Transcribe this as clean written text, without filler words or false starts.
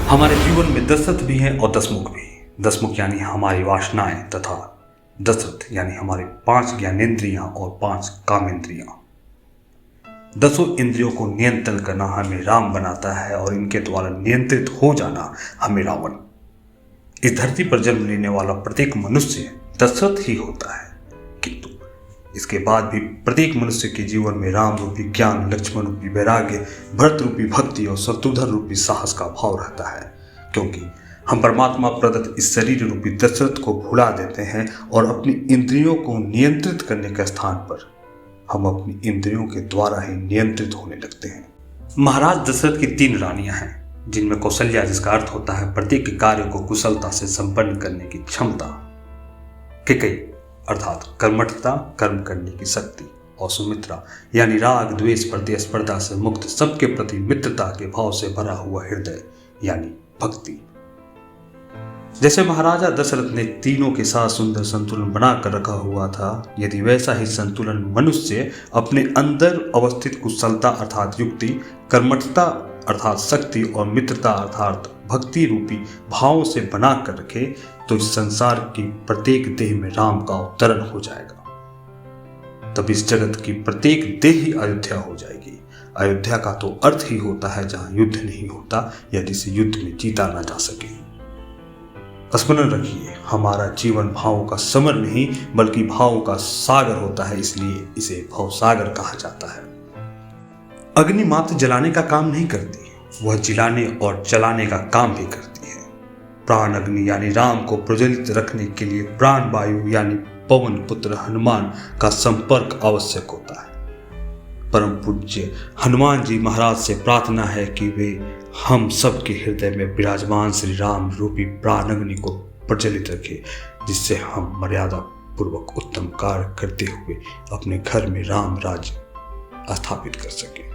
हमारे जीवन में दशरथ भी हैं और दशमुख भी। दशमुख यानी हमारी वासनाएं तथा दशरथ यानी हमारे 5 ज्ञानेंद्रियां और 5 कामेंद्रियां। दसों इंद्रियों को नियंत्रण करना हमें राम बनाता है और इनके द्वारा नियंत्रित हो जाना हमें रावण। इस धरती पर जन्म लेने वाला प्रत्येक मनुष्य दशरथ ही होता है, किंतु इसके बाद भी प्रत्येक मनुष्य के जीवन में राम रूपी ज्ञान, लक्ष्मण रूपी वैराग्य, भरत रूपी भक्ति और शत्रुघ्न रूपी साहस का भाव रहता है, क्योंकि हम परमात्मा प्रदत्त इस शरीर रूपी दशरथ को भुला देते हैं और अपनी इंद्रियों को नियंत्रित करने के स्थान पर हम अपनी इंद्रियों के द्वारा ही नियंत्रित होने लगते हैं। महाराज दशरथ की 3 रानियां हैं, जिनमें कौशल्या, जिसका अर्थ होता है प्रत्येक कार्य को कुशलता से संपन्न करने की क्षमता, कैकेयी अर्थात कर्मठता, कर्म करने की शक्ति, और सुमित्रा यानी राग, द्वेष, प्रतिस्पर्धा से मुक्त, सबके प्रति मित्रता के भाव से भरा हुआ हृदय यानी भक्ति। जैसे महाराजा दशरथ ने तीनों के साथ सुंदर संतुलन बनाकर रखा हुआ था, यदि वैसा ही संतुलन मनुष्य अपने अंदर अवस्थित कुशलता अर्थात युक्ति, कर्मठता अर्थात शक्ति और मित्रता अर्थात भक्ति रूपी भावों से बना कर रखे, तो इस संसार की प्रत्येक देह में राम का अवतरण हो जाएगा। तब इस जगत की प्रत्येक देह ही अयोध्या हो जाएगी। अयोध्या का तो अर्थ ही होता है जहां युद्ध नहीं होता या जिसे युद्ध में जीता ना जा सके। स्मरण रखिए, हमारा जीवन भावों का समर नहीं बल्कि भावों का सागर होता है, इसलिए इसे भवसागर कहा जाता है। अग्नि मात्र जलाने का काम नहीं करती, वह जिलाने और चलाने का काम भी करती है। प्राण अग्नि यानी राम को प्रज्वलित रखने के लिए प्राण वायु यानी पवन पुत्र हनुमान का संपर्क आवश्यक होता है। परम पूज्य हनुमान जी महाराज से प्रार्थना है कि वे हम सबके हृदय में विराजमान श्री राम रूपी प्राण अग्नि को प्रज्वलित रखें, जिससे हम मर्यादा पूर्वक उत्तम कार्य करते हुए अपने घर में राम राज्य स्थापित कर सकें।